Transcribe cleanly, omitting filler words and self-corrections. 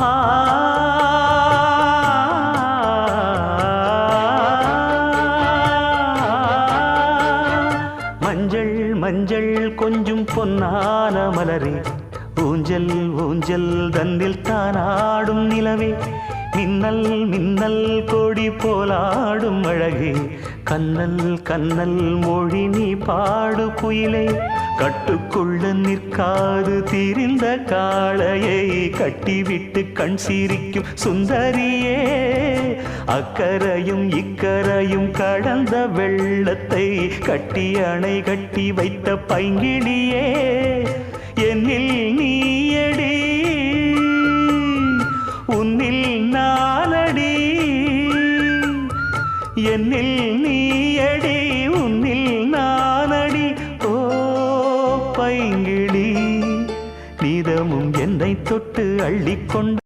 ஆ மஞ்சள் மஞ்சள் கொஞ்சம் பொன்னான மலரே, ஊஞ்சல் ஊஞ்சல் தன்னில் தானாடும் நிலவே, மின்னல் மின்னல் கொடி போலாடும் அழகே, கண்ணல் கண்ணல் மொழி நீ பாடு குயிலே, கட்டுக்குள்ள நிற்காது திரிந்த காளையை கட்டிவிட்டு கண் சிரிக்கும் சுந்தரியே, அக்கரையும் இக்கரையும் கடந்த வெள்ளத்தை கட்டி அணை கட்டி வைத்த பைங்கிளியே, என்னில் நீயடி உன்னில் நானடி, என்னில் நீயடி உன்னில் நானடி. ஓ பைங்கிளி, நீதமும் என்னை தொட்டு அள்ளிக்கொண்டு